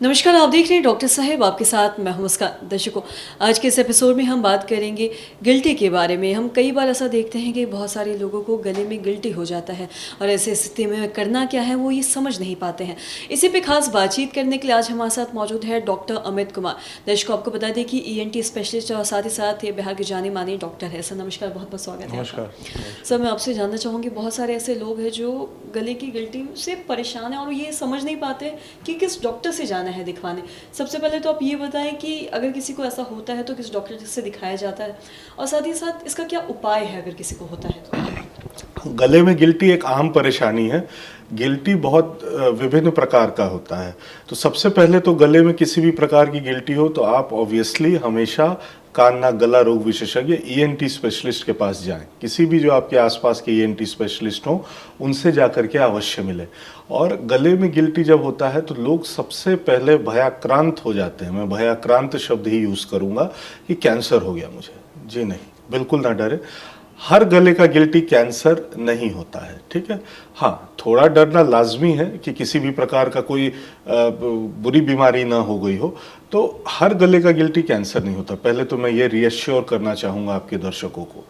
नमस्कार, आप देख रहे हैं डॉक्टर साहब, आपके साथ मैं हूं मुस्कान। दर्शकों, आज के इस एपिसोड में हम बात करेंगे गिल्टी के बारे में। हम कई बार ऐसा देखते हैं कि बहुत सारे लोगों को गले में गिल्टी हो जाता है और ऐसे स्थिति में करना क्या है वो ये समझ नहीं पाते हैं। इसी पे खास बातचीत करने के लिए आज हमारे साथ मौजूद है डॉक्टर अमित कुमार। दर्शकों, आपको बता दें कि ENT स्पेशलिस्ट और साथ ही साथ ये बिहार के जाने माने डॉक्टर है। सर नमस्कार, बहुत बहुत स्वागत है आपका। सर, मैं आपसे जानना चाहूँगी, बहुत सारे ऐसे लोग हैं जो गले की गिल्टी से परेशान हैं और ये समझ नहीं पाते कि किस डॉक्टर से जाना है दिखवाने। सबसे पहले तो आप ये बताएं कि अगर किसी को ऐसा होता है तो किस डॉक्टर से दिखाया जाता है, और साथ ही साथ इसका क्या उपाय है अगर किसी को होता है तो। गले में गिल्टी एक आम परेशानी है। गिल्टी बहुत विभिन्न प्रकार का होता है। तो सबसे पहले तो गले में किसी भी प्रकार की गिल्टी हो तो आप ऑब्वियसली हमेशा कान नाक गला रोग विशेषज्ञ ENT स्पेशलिस्ट के पास जाएं। किसी भी जो आपके आसपास के ENT स्पेशलिस्ट हों उनसे जाकर के अवश्य मिले। और गले में गिल्टी जब होता है तो लोग सबसे पहले भयाक्रांत हो जाते हैं। मैं भयाक्रांत शब्द ही यूज़ करूँगा कि कैंसर हो गया मुझे। जी नहीं, बिल्कुल ना डरे। हर गले का गिल्टी कैंसर नहीं होता है, ठीक है। हाँ, थोड़ा डरना लाजमी है कि किसी भी प्रकार का कोई बुरी बीमारी ना हो गई हो। तो हर गले का गिल्टी कैंसर नहीं होता। पहले तो मैं ये रीअश्योर करना चाहूँगा आपके दर्शकों को।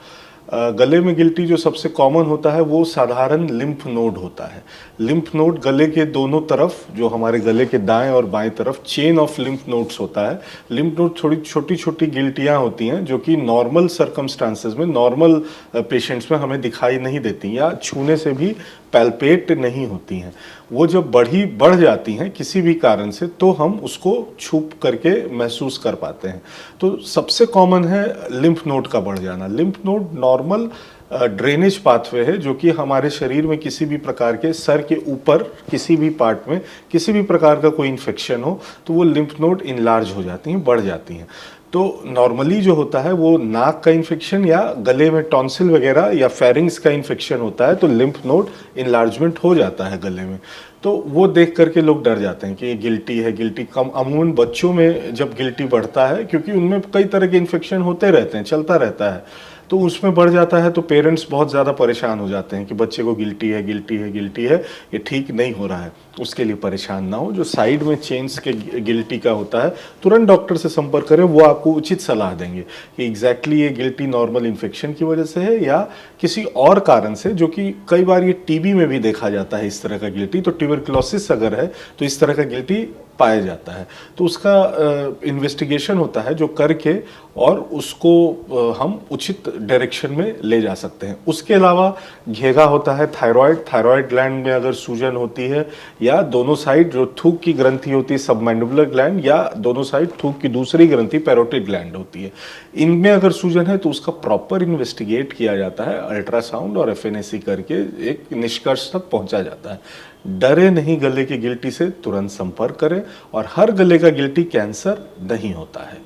गले में गिल्टी जो सबसे कॉमन होता है वो साधारण लिम्फ नोड होता है। लिम्फ नोड गले के दोनों तरफ, जो हमारे गले के दाएं और बाएं तरफ चेन ऑफ लिम्फ नोड्स होता है। लिम्फ नोड थोड़ी छोटी छोटी गिल्टियां होती हैं जो कि नॉर्मल सर्कमस्टांसेस में, नॉर्मल पेशेंट्स में हमें दिखाई नहीं देती या छूने से भी पैल्पेट नहीं होती हैं। वो जब बढ़ जाती हैं किसी भी कारण से तो हम उसको छुप करके महसूस कर पाते हैं। तो सबसे कॉमन है लिम्फ नोड का बढ़ जाना। Lymph node normal drainage pathway है जो कि हमारे शरीर में किसी भी प्रकार के सर के ऊपर किसी भी पार्ट में किसी भी प्रकार का कोई इन्फेक्शन हो तो वो लिम्फ नोड इनलार्ज हो जाती हैं, बढ़ जाती हैं। तो नॉर्मली जो होता है वो नाक का इन्फेक्शन या गले में टॉन्सिल वगैरह या फेरिंग्स का इन्फेक्शन होता है तो लिम्फ नोड इनलार्जमेंट हो जाता है गले में। तो वो देख करके लोग डर जाते हैं कि ये गिल्टी है। गिल्टी कम अमूमन बच्चों में जब गिल्टी बढ़ता है क्योंकि उनमें कई तरह के इन्फेक्शन होते रहते हैं, चलता रहता है, तो उसमें बढ़ जाता है तो पेरेंट्स बहुत ज़्यादा परेशान हो जाते हैं कि बच्चे को गिल्टी है, गिल्टी है, गिल्टी है, ये ठीक नहीं हो रहा है। उसके लिए परेशान ना हो। जो साइड में चेन्स के गिल्टी का होता है तुरंत डॉक्टर से संपर्क करें, वो आपको उचित सलाह देंगे कि एग्जैक्टली ये गिल्टी नॉर्मल इन्फेक्शन की वजह से है या किसी और कारण से, जो कि कई बार ये टीबी में भी देखा जाता है इस तरह का गिल्टी। तो ट्यूबरकुलोसिस अगर है तो इस तरह का गिल्टी पाया जाता है। तो उसका इन्वेस्टिगेशन होता है जो करके और उसको हम उचित डायरेक्शन में ले जा सकते हैं। उसके अलावा घेगा होता है थायराइड ग्लैंड में अगर सूजन होती है या दोनों साइड जो थूक की ग्रंथि होती है सबमैंडिबुलर ग्लैंड या दोनों साइड थूक की दूसरी ग्रंथि पैरोटिड ग्लैंड होती है, इनमें अगर सूजन है तो उसका प्रॉपर इन्वेस्टिगेट किया जाता है। अल्ट्रासाउंड और FNAC करके एक निष्कर्ष तक पहुंचा जाता है। डरे नहीं गले की गिल्टी से, तुरंत संपर्क करें। और हर गले का गिल्टी कैंसर नहीं होता है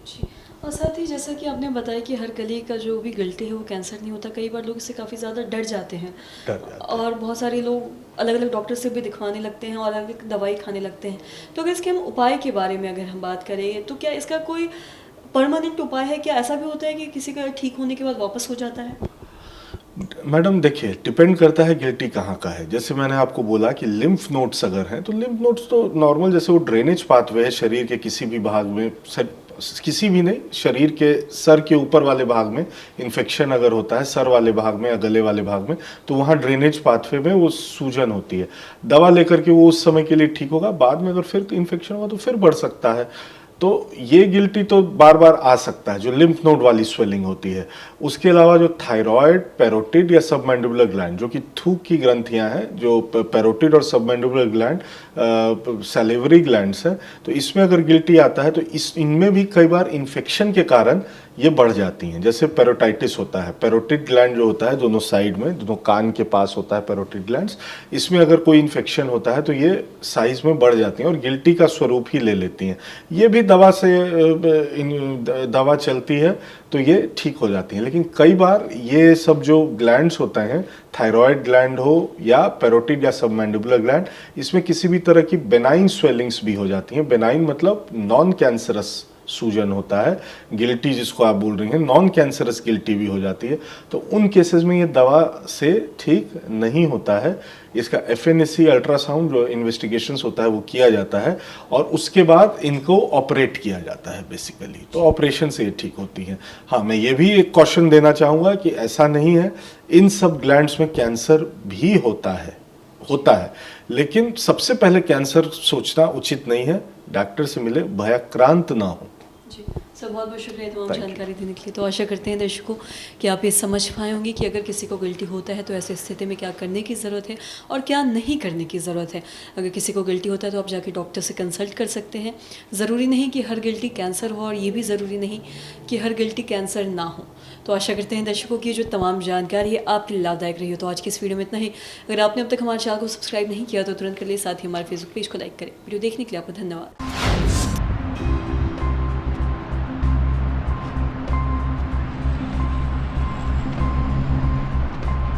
जी, और साथ ही जैसा कि आपने बताया कि हर गले का जो भी गिल्टी है वो कैंसर नहीं होता। कई बार लोग इससे काफ़ी ज़्यादा डर जाते हैं और बहुत सारे लोग अलग अलग डॉक्टर से भी दिखवाने लगते हैं और अलग अलग दवाई खाने लगते हैं। तो अगर इसके हम उपाय के बारे में अगर हम बात करें तो क्या इसका कोई परमानेंट उपाय है? क्या ऐसा भी होता है कि किसी का ठीक होने के बाद वापस हो जाता है? मैडम देखिए, डिपेंड करता है गिल्टी कहाँ का है। जैसे मैंने आपको बोला कि लिम्फ नोड्स अगर हैं तो लिम्फ नोड्स तो नॉर्मल, जैसे वो ड्रेनेज पाथवे है शरीर के किसी भी भाग में, किसी भी नहीं, शरीर के सर के ऊपर वाले भाग में इन्फेक्शन अगर होता है, सर वाले भाग में या गले वाले भाग में, तो वहाँ ड्रेनेज पाथवे में वो सूजन होती है। दवा लेकर के वो उस समय के लिए ठीक होगा, बाद में अगर फिर इन्फेक्शन होगा तो फिर बढ़ सकता है। तो ये गिल्टी तो बार बार आ सकता है जो लिम्फ नोड वाली स्वेलिंग होती है। उसके अलावा जो थायराइड, पैरोटिड या सबमैंडिबुलर ग्लैंड जो कि थूक की ग्रंथियां हैं, जो पैरोटिड और सबमैंडिबुलर ग्लैंड सैलिवरी ग्लैंड्स हैं, तो इसमें अगर गिल्टी आता है तो इनमें भी कई बार इन्फेक्शन के कारण ये बढ़ जाती हैं। जैसे पेरोटाइटिस होता है, पैरोटिड ग्लैंड जो होता है दोनों साइड में, दोनों कान के पास होता है पैरोटिड ग्लैंड्स, इसमें अगर कोई इन्फेक्शन होता है तो ये साइज में बढ़ जाती हैं और गिल्टी का स्वरूप ही ले लेती हैं। ये भी दवा से दवा चलती है तो ये ठीक हो जाती हैं। लेकिन कई बार ये सब जो ग्लैंड्स होते हैं, थायराइड ग्लैंड हो या पैरोटिड या सबमैंडिबुलर ग्लैंड, इसमें किसी भी तरह की बेनाइन स्वेलिंग्स भी हो जाती हैं। बेनाइन मतलब नॉन कैंसरस सूजन होता है, गिल्टी जिसको आप बोल रही हैं, नॉन कैंसरस गिल्टी भी हो जाती है, तो उन केसेस में ये दवा से ठीक नहीं होता है। इसका एफएनएसी अल्ट्रासाउंड जो इन्वेस्टिगेशंस होता है वो किया जाता है और उसके बाद इनको ऑपरेट किया जाता है बेसिकली, तो ऑपरेशन से ये ठीक होती हैं। हाँ, मैं ये भी एक कॉशन देना चाहूँगा कि ऐसा नहीं है, इन सब ग्लैंड्स में कैंसर भी होता है, लेकिन सबसे पहले कैंसर सोचना उचित नहीं है। डॉक्टर से मिले, भयाक्रांत ना हो। जी सर, बहुत बहुत शुक्रिया तमाम Thank you. जानकारी देने के लिए। तो आशा करते हैं दर्शकों कि आप ये समझ पाए होंगे कि अगर किसी को गिल्टी होता है तो ऐसी स्थिति में क्या करने की ज़रूरत है और क्या नहीं करने की ज़रूरत है। अगर किसी को गिल्टी होता है तो आप जाके डॉक्टर से कंसल्ट कर सकते हैं। ज़रूरी नहीं कि हर गिल्टी कैंसर हो और ये भी ज़रूरी नहीं कि हर गिल्टी कैंसर ना हो। तो आशा करते हैं दर्शकों की जो तमाम जानकारी है आपके लिए लाभदायक रही हो। तो आज की इस वीडियो में इतना ही। अगर आपने अब तक हमारे चैनल को सब्सक्राइब नहीं किया तो तुरंत कर लिए, साथ ही हमारे फेसबुक पेज को लाइक करें। वीडियो देखने के लिए आपको धन्यवाद।